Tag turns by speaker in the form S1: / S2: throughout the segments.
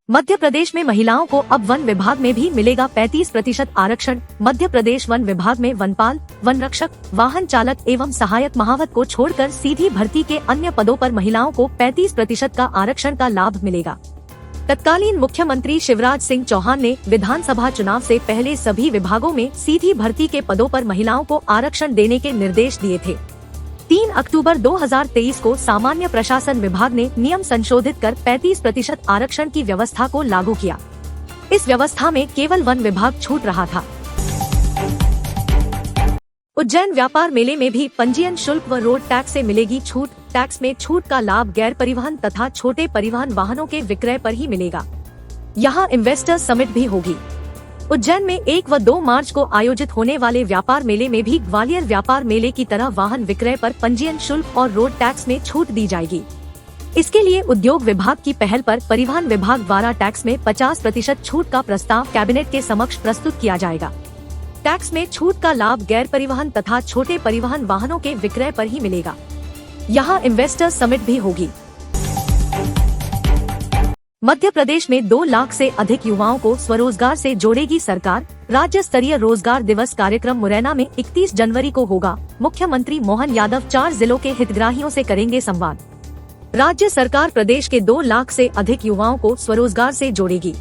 S1: मध्य प्रदेश में महिलाओं को अब वन विभाग में भी मिलेगा 35% आरक्षण। मध्य प्रदेश वन विभाग में वनपाल, वन रक्षक, वाहन चालक एवं सहायक महावत को छोड़कर सीधी भर्ती के अन्य पदों पर महिलाओं को 35% का आरक्षण का लाभ मिलेगा। तत्कालीन मुख्यमंत्री शिवराज सिंह चौहान ने विधानसभा चुनाव से पहले सभी विभागों में सीधी भर्ती के पदों पर महिलाओं को आरक्षण देने के निर्देश दिए थे। 3 अक्टूबर 2023 को सामान्य प्रशासन विभाग ने नियम संशोधित कर 35% आरक्षण की व्यवस्था को लागू किया। इस व्यवस्था में केवल वन विभाग छूट रहा था। उज्जैन व्यापार मेले में भी पंजीयन शुल्क व रोड टैक्स से मिलेगी छूट। टैक्स में छूट का लाभ गैर परिवहन तथा छोटे परिवहन वाहनों के विक्रय पर ही मिलेगा। यहाँ इन्वेस्टर्स समिट भी होगी। उज्जैन में 1 व 2 मार्च को आयोजित होने वाले व्यापार मेले में भी ग्वालियर व्यापार मेले की तरह वाहन विक्रय पर पंजीयन शुल्क और रोड टैक्स में छूट दी जाएगी। इसके लिए उद्योग विभाग की पहल पर परिवहन विभाग द्वारा टैक्स में 50% छूट का प्रस्ताव कैबिनेट के समक्ष प्रस्तुत किया जाएगा। टैक्स में छूट का लाभ गैर परिवहन तथा छोटे परिवहन वाहनों के विक्रय पर ही मिलेगा। यहाँ इन्वेस्टर्स समिट भी होगी। मध्य प्रदेश में 2 लाख से अधिक युवाओं को स्वरोजगार से जोड़ेगी सरकार। राज्य स्तरीय रोजगार दिवस कार्यक्रम मुरैना में 31 जनवरी को होगा। मुख्यमंत्री मोहन यादव 4 जिलों के हितग्राहियों से करेंगे संवाद। राज्य सरकार प्रदेश के 2 लाख से अधिक युवाओं को स्वरोजगार से जोड़ेगी।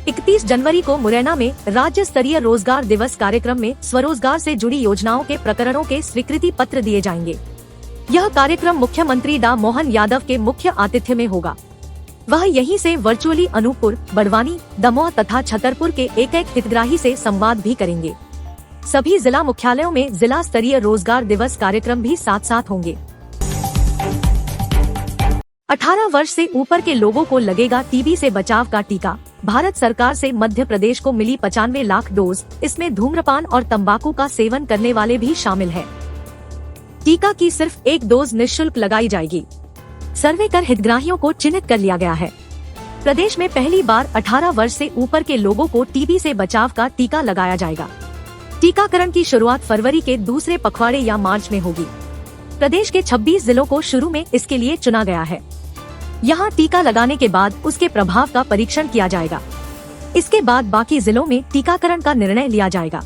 S1: 31 जनवरी को मुरैना में राज्य स्तरीय रोजगार दिवस कार्यक्रम में स्वरोजगार से जुड़ी योजनाओं के प्रकरणों के स्वीकृति पत्र दिए जाएंगे। यह कार्यक्रम मुख्यमंत्री डॉ मोहन यादव के मुख्य आतिथ्य में होगा। वह यहीं से वर्चुअली अनूपपुर, बड़वानी, दमोह तथा छतरपुर के एक हितग्राही से संवाद भी करेंगे। सभी जिला मुख्यालयों में जिला स्तरीय रोजगार दिवस कार्यक्रम भी साथ साथ होंगे। 18 वर्ष से ऊपर के लोगों को लगेगा टीबी से बचाव का टीका। भारत सरकार से मध्य प्रदेश को मिली 95 लाख डोज। इसमें धूम्रपान और तंबाकू का सेवन करने वाले भी शामिल है। टीका की सिर्फ 1 डोज निःशुल्क लगाई जाएगी। सर्वे कर हितग्राहियों को चिन्हित कर लिया गया है। प्रदेश में पहली बार 18 वर्ष से ऊपर के लोगों को टीबी से बचाव का टीका लगाया जाएगा। टीकाकरण की शुरुआत फरवरी के दूसरे पखवाड़े या मार्च में होगी। प्रदेश के 26 जिलों को शुरू में इसके लिए चुना गया है। यहाँ टीका लगाने के बाद उसके प्रभाव का परीक्षण किया जाएगा। इसके बाद बाकी जिलों में टीकाकरण का निर्णय लिया जाएगा।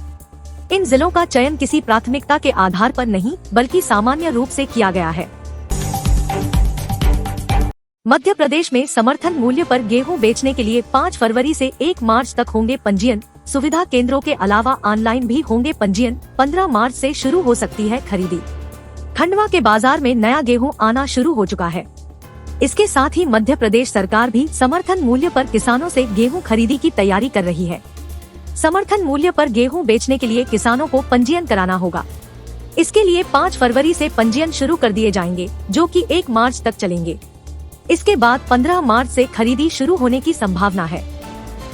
S1: इन जिलों का चयन किसी प्राथमिकता के आधार पर नहीं बल्कि सामान्य रूप से किया गया है। मध्य प्रदेश में समर्थन मूल्य पर गेहूं बेचने के लिए 5 फरवरी से 1 मार्च तक होंगे पंजीयन। सुविधा केंद्रों के अलावा ऑनलाइन भी होंगे पंजीयन। 15 मार्च से शुरू हो सकती है खरीदी। खंडवा के बाजार में नया गेहूं आना शुरू हो चुका है। इसके साथ ही मध्य प्रदेश सरकार भी समर्थन मूल्य पर किसानों से गेहूं खरीदी की तैयारी कर रही है। समर्थन मूल्य पर गेहूं बेचने के लिए किसानों को पंजीयन कराना होगा। इसके लिए 5 फरवरी से पंजीयन शुरू कर दिए जाएंगे, जो कि 1 मार्च तक चलेंगे। इसके बाद 15 मार्च से खरीदी शुरू होने की संभावना है।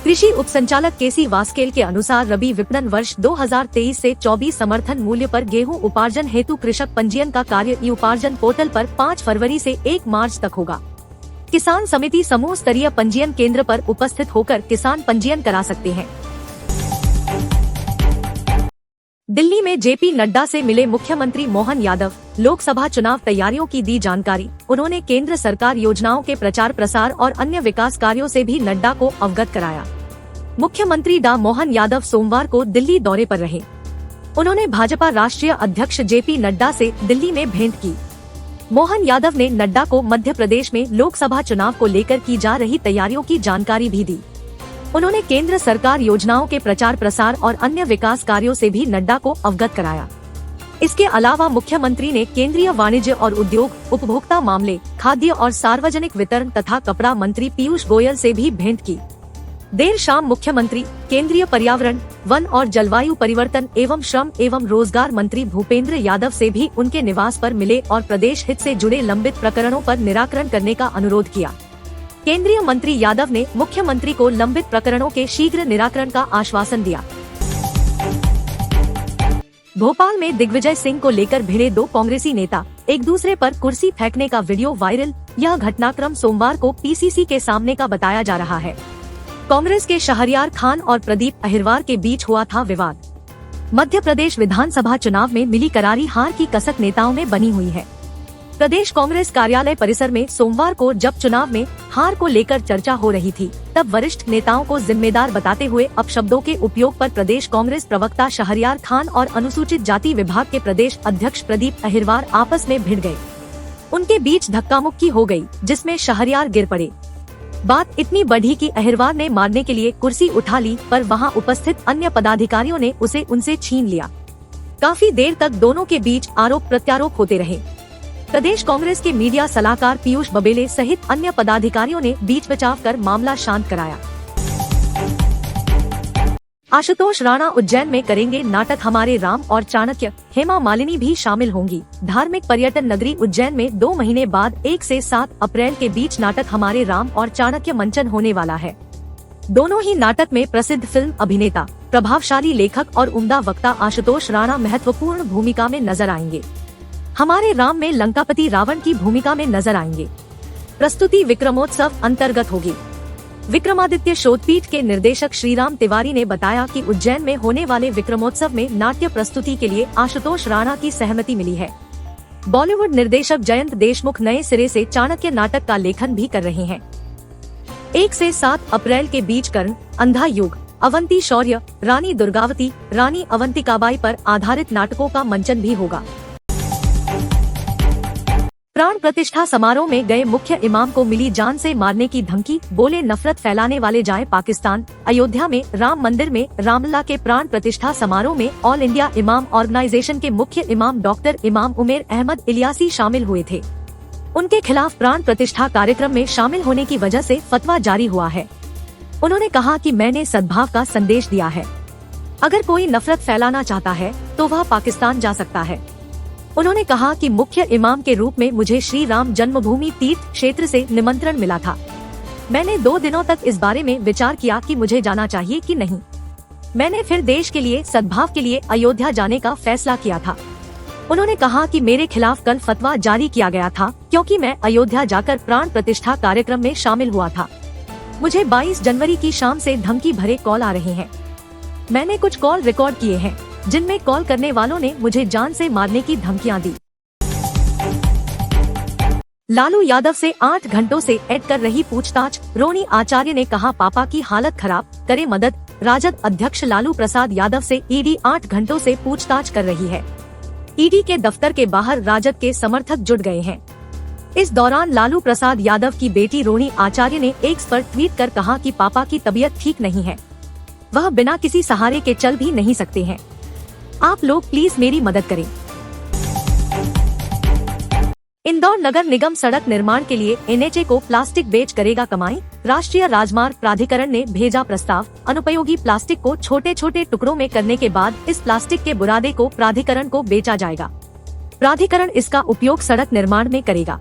S1: कृषि उप संचालक केसी वास्केल के अनुसार रबी विपणन वर्ष 2023 से 24 समर्थन मूल्य पर गेहूं उपार्जन हेतु कृषक पंजीयन का कार्य ई उपार्जन पोर्टल पर 5 फरवरी से 1 मार्च तक होगा। किसान समिति समूह स्तरीय पंजीयन केंद्र पर उपस्थित होकर किसान पंजीयन करा सकते हैं। दिल्ली में जेपी नड्डा से मिले मुख्यमंत्री मोहन यादव। लोकसभा चुनाव तैयारियों की दी जानकारी। उन्होंने केंद्र सरकार योजनाओं के प्रचार प्रसार और अन्य विकास कार्यों से भी नड्डा को अवगत कराया। मुख्यमंत्री डॉ मोहन यादव सोमवार को दिल्ली दौरे पर रहे। उन्होंने भाजपा राष्ट्रीय अध्यक्ष जेपी नड्डा से दिल्ली में भेंट की। मोहन यादव ने नड्डा को मध्य प्रदेश में लोकसभा चुनाव को लेकर की जा रही तैयारियों की जानकारी भी दी। उन्होंने केंद्र सरकार योजनाओं के प्रचार प्रसार और अन्य विकास कार्यों से भी नड्डा को अवगत कराया। इसके अलावा मुख्यमंत्री ने केंद्रीय वाणिज्य और उद्योग, उपभोक्ता मामले, खाद्य और सार्वजनिक वितरण तथा कपड़ा मंत्री पीयूष गोयल से भी भेंट की। देर शाम मुख्यमंत्री केंद्रीय पर्यावरण, वन और जलवायु परिवर्तन एवं श्रम एवं रोजगार मंत्री भूपेंद्र यादव से भी उनके निवास पर मिले और प्रदेश हित से जुड़े लंबित प्रकरणों पर निराकरण करने का अनुरोध किया। केंद्रीय मंत्री यादव ने मुख्यमंत्री को लंबित प्रकरणों के शीघ्र निराकरण का आश्वासन दिया। भोपाल में दिग्विजय सिंह को लेकर भिड़े 2 कांग्रेसी नेता, एक दूसरे पर कुर्सी फेंकने का वीडियो वायरल। यह घटनाक्रम सोमवार को पीसीसी के सामने का बताया जा रहा है। कांग्रेस के शहरयार खान और प्रदीप अहिरवार के बीच हुआ था विवाद। मध्य प्रदेश विधानसभा चुनाव में मिली करारी हार की कसक नेताओं में बनी हुई है। प्रदेश कांग्रेस कार्यालय परिसर में सोमवार को जब चुनाव में हार को लेकर चर्चा हो रही थी, तब वरिष्ठ नेताओं को जिम्मेदार बताते हुए अपशब्दों के उपयोग पर प्रदेश कांग्रेस प्रवक्ता शहरयार खान और अनुसूचित जाति विभाग के प्रदेश अध्यक्ष प्रदीप अहिरवार आपस में भिड़ गए। उनके बीच धक्का मुक्की हो गई, जिसमें शहरयार गिर पड़े। बात इतनी बढ़ी कि अहिरवार ने मारने के लिए कुर्सी उठा ली, पर वहां उपस्थित अन्य पदाधिकारियों ने उसे उनसे छीन लिया। काफी देर तक दोनों के बीच आरोप प्रत्यारोप होते रहे। प्रदेश कांग्रेस के मीडिया सलाहकार पीयूष बबेले सहित अन्य पदाधिकारियों ने बीच बचाव कर मामला शांत कराया। आशुतोष राणा उज्जैन में करेंगे नाटक हमारे राम और चाणक्य, हेमा मालिनी भी शामिल होंगी। धार्मिक पर्यटन नगरी उज्जैन में 2 महीने बाद 1 से 7 अप्रैल के बीच नाटक हमारे राम और चाणक्य मंचन होने वाला है। दोनों ही नाटक में प्रसिद्ध फिल्म अभिनेता, प्रभावशाली लेखक और उम्दा वक्ता आशुतोष राणा महत्वपूर्ण भूमिका में नजर आएंगे। हमारे राम में लंकापति रावण की भूमिका में नजर आएंगे। प्रस्तुति विक्रमोत्सव अंतर्गत होगी। विक्रमादित्य शोधपीठ के निर्देशक श्रीराम तिवारी ने बताया कि उज्जैन में होने वाले विक्रमोत्सव में नाट्य प्रस्तुति के लिए आशुतोष राणा की सहमति मिली है। बॉलीवुड निर्देशक जयंत देशमुख नए सिरे से चाणक्य नाटक का लेखन भी कर रहे हैं। 1 से 7 अप्रैल के बीच कर्ण, अंधा युग, अवंती शौर्य, रानी दुर्गावती, रानी अवंतिकाबाई पर आधारित नाटकों का मंचन भी होगा। प्राण प्रतिष्ठा समारोह में गए मुख्य इमाम को मिली जान से मारने की धमकी, बोले नफरत फैलाने वाले जाएं पाकिस्तान। अयोध्या में राम मंदिर में रामलला के प्राण प्रतिष्ठा समारोह में ऑल इंडिया इमाम ऑर्गेनाइजेशन के मुख्य इमाम डॉक्टर इमाम उमेर अहमद इलियासी शामिल हुए थे। उनके खिलाफ प्राण प्रतिष्ठा कार्यक्रम में शामिल होने की वजह से फतवा जारी हुआ है। उन्होंने कहा कि मैंने सद्भाव का संदेश दिया है। अगर कोई नफरत फैलाना चाहता है तो वह पाकिस्तान जा सकता है। उन्होंने कहा कि मुख्य इमाम के रूप में मुझे श्री राम जन्मभूमि तीर्थ क्षेत्र से निमंत्रण मिला था। मैंने 2 दिनों तक इस बारे में विचार किया कि मुझे जाना चाहिए कि नहीं। मैंने फिर देश के लिए, सद्भाव के लिए अयोध्या जाने का फैसला किया था। उन्होंने कहा कि मेरे खिलाफ कल फतवा जारी किया गया था क्योंकि मैं अयोध्या जाकर प्राण प्रतिष्ठा कार्यक्रम में शामिल हुआ था। मुझे 22 जनवरी की शाम से धमकी भरे कॉल आ रहे हैं। मैंने कुछ कॉल रिकॉर्ड किए हैं जिनमें कॉल करने वालों ने मुझे जान से मारने की धमकियां दी। लालू यादव से 8 घंटों से ऐड कर रही पूछताछ, रोनी आचार्य ने कहा पापा की हालत खराब, करे मदद। राजद अध्यक्ष लालू प्रसाद यादव से ईडी 8 घंटों से पूछताछ कर रही है। ईडी के दफ्तर के बाहर राजद के समर्थक जुट गए हैं। इस दौरान लालू प्रसाद यादव की बेटी रोनी आचार्य ने एक्स पर ट्वीट कर कहा कि पापा की तबीयत ठीक नहीं है, वह बिना किसी सहारे के चल भी नहीं सकते हैं। आप लोग प्लीज मेरी मदद करें। इंदौर नगर निगम सड़क निर्माण के लिए एनएचए को प्लास्टिक बेच करेगा कमाई। राष्ट्रीय राजमार्ग प्राधिकरण ने भेजा प्रस्ताव। अनुपयोगी प्लास्टिक को छोटे छोटे टुकड़ों में करने के बाद इस प्लास्टिक के बुरादे को प्राधिकरण को बेचा जाएगा। प्राधिकरण इसका उपयोग सड़क निर्माण में करेगा।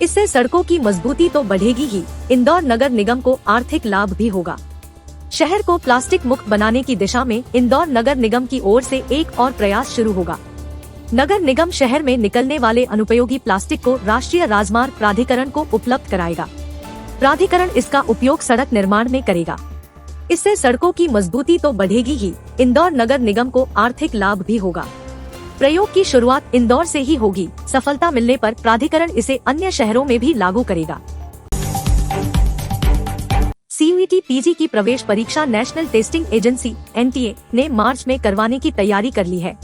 S1: इससे सड़कों की मजबूती तो बढ़ेगी ही, इंदौर नगर निगम को आर्थिक लाभ भी होगा। शहर को प्लास्टिक मुक्त बनाने की दिशा में इंदौर नगर निगम की ओर से एक और प्रयास शुरू होगा। नगर निगम शहर में निकलने वाले अनुपयोगी प्लास्टिक को राष्ट्रीय राजमार्ग प्राधिकरण को उपलब्ध कराएगा। प्राधिकरण इसका उपयोग सड़क निर्माण में करेगा। इससे सड़कों की मजबूती तो बढ़ेगी ही, इंदौर नगर निगम को आर्थिक लाभ भी होगा। प्रयोग की शुरुआत इंदौर से ही होगी। सफलता मिलने पर प्राधिकरण इसे अन्य शहरों में भी लागू करेगा। सीयूईटी पीजी की प्रवेश परीक्षा नेशनल टेस्टिंग एजेंसी एनटीए ने मार्च में करवाने की तैयारी कर ली है।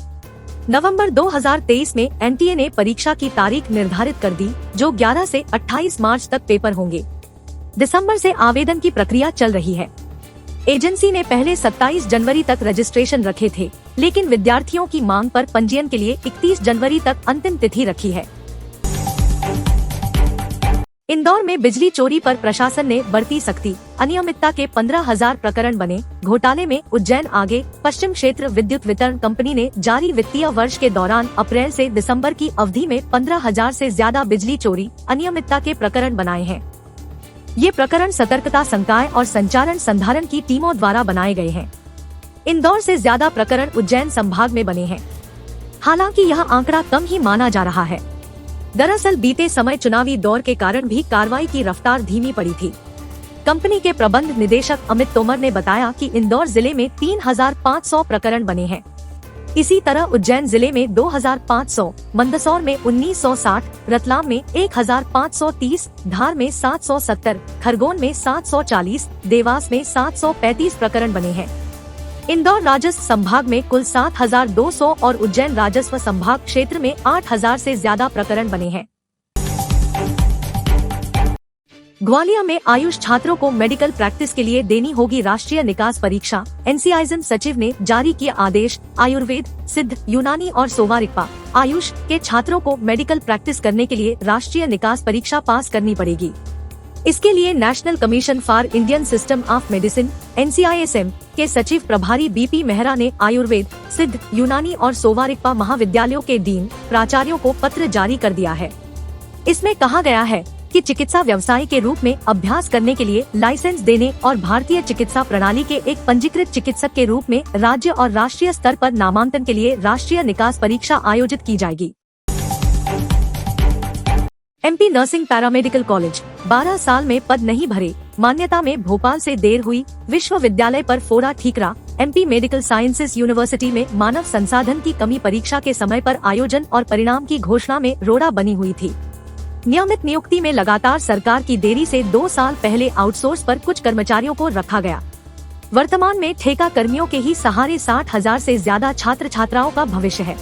S1: नवंबर 2023 में एनटीए ने परीक्षा की तारीख निर्धारित कर दी, जो 11 से 28 मार्च तक पेपर होंगे। दिसंबर से आवेदन की प्रक्रिया चल रही है। एजेंसी ने पहले 27 जनवरी तक रजिस्ट्रेशन रखे थे, लेकिन विद्यार्थियों की मांग पर पंजीयन के लिए 31 जनवरी तक अंतिम तिथि रखी है। इंदौर में बिजली चोरी पर प्रशासन ने बरती सख्ती। अनियमितता के 15,000 प्रकरण बने। घोटाले में उज्जैन आगे। पश्चिम क्षेत्र विद्युत वितरण कंपनी ने जारी वित्तीय वर्ष के दौरान अप्रैल से दिसंबर की अवधि में 15,000 से ज्यादा बिजली चोरी, अनियमितता के प्रकरण बनाए हैं। ये प्रकरण सतर्कता संकाय और संचालन संधारण की टीमों द्वारा बनाए गए हैं। इंदौर से ज्यादा प्रकरण उज्जैन संभाग में बने हैं। हालांकि यह आंकड़ा कम ही माना जा रहा है। दरअसल बीते समय चुनावी दौर के कारण भी कार्रवाई की रफ्तार धीमी पड़ी थी। कंपनी के प्रबंध निदेशक अमित तोमर ने बताया कि इंदौर जिले में 3,500 प्रकरण बने हैं। इसी तरह उज्जैन जिले में 2500, मंदसौर में 1960, रतलाम में 1530, धार में 770, खरगोन में 740, देवास में 735 प्रकरण बने हैं। इंदौर राजस्व संभाग में कुल 7200 और उज्जैन राजस्व संभाग क्षेत्र में 8000 से ज्यादा प्रकरण बने हैं। ग्वालियर में आयुष छात्रों को मेडिकल प्रैक्टिस के लिए देनी होगी राष्ट्रीय निकास परीक्षा। एनसीआईएम सचिव ने जारी किया आदेश। आयुर्वेद, सिद्ध, यूनानी और सोवा-रिगपा आयुष के छात्रों को मेडिकल प्रैक्टिस करने के लिए राष्ट्रीय निकास परीक्षा पास करनी पड़ेगी। इसके लिए national commission for Indian system of medicine (NCISM) के सचिव प्रभारी BP मेहरा ने आयुर्वेद, सिद्ध, यूनानी और सोवा-रिगपा महाविद्यालयों के डीन, प्राचार्यों को पत्र जारी कर दिया है। इसमें कहा गया है कि चिकित्सा व्यवसाय के रूप में अभ्यास करने के लिए लाइसेंस देने और भारतीय चिकित्सा प्रणाली के एक पंजीकृत चिकित्सक के रूप में राज्य और राष्ट्रीय स्तर पर नामांकन के लिए राष्ट्रीय निकास परीक्षा आयोजित की जाएगी। MP नर्सिंग पैरामेडिकल कॉलेज 12 साल में पद नहीं भरे, मान्यता में भोपाल से देर हुई, विश्वविद्यालय पर फोड़ा ठीकरा। MP मेडिकल साइंसेज यूनिवर्सिटी में मानव संसाधन की कमी, परीक्षा के समय पर आयोजन और परिणाम की घोषणा में रोड़ा बनी हुई थी। नियमित नियुक्ति में लगातार सरकार की देरी से 2 साल पहले आउटसोर्स पर कुछ कर्मचारियों को रखा गया। वर्तमान में ठेका कर्मियों के ही सहारे 60,000 से ज्यादा छात्र छात्राओं का भविष्य है।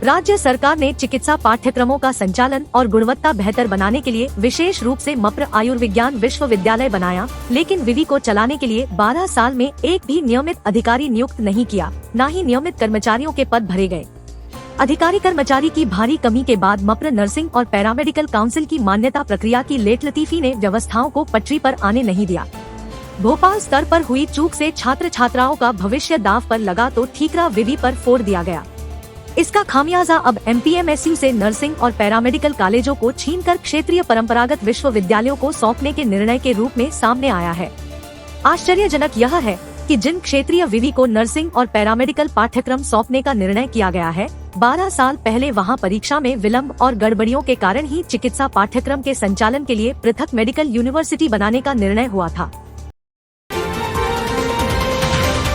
S1: राज्य सरकार ने चिकित्सा पाठ्यक्रमों का संचालन और गुणवत्ता बेहतर बनाने के लिए विशेष रूप से मप्र आयुर्विज्ञान विश्वविद्यालय बनाया, लेकिन विवि को चलाने के लिए 12 साल में एक भी नियमित अधिकारी नियुक्त नहीं किया, न ही नियमित कर्मचारियों के पद भरे गए। अधिकारी कर्मचारी की भारी कमी के बाद मप्र नर्सिंग और पैरामेडिकल काउंसिल की मान्यता प्रक्रिया की लेटलतीफी ने व्यवस्थाओं को पटरी पर आने नहीं दिया। भोपाल स्तर पर हुई चूक से छात्र छात्राओं का भविष्य दांव पर लगा तो ठीकरा विवि पर फोड़ दिया गया। इसका खामियाजा अब MPMSU से नर्सिंग और पैरामेडिकल कॉलेजों को छीनकर क्षेत्रीय परंपरागत विश्वविद्यालयों को सौंपने के निर्णय के रूप में सामने आया है। आश्चर्यजनक यह है कि जिन क्षेत्रीय विवि को नर्सिंग और पैरामेडिकल पाठ्यक्रम सौंपने का निर्णय किया गया है, 12 साल पहले वहां परीक्षा में विलंब और गड़बड़ियों के कारण ही चिकित्सा पाठ्यक्रम के संचालन के लिए पृथक मेडिकल यूनिवर्सिटी बनाने का निर्णय हुआ था।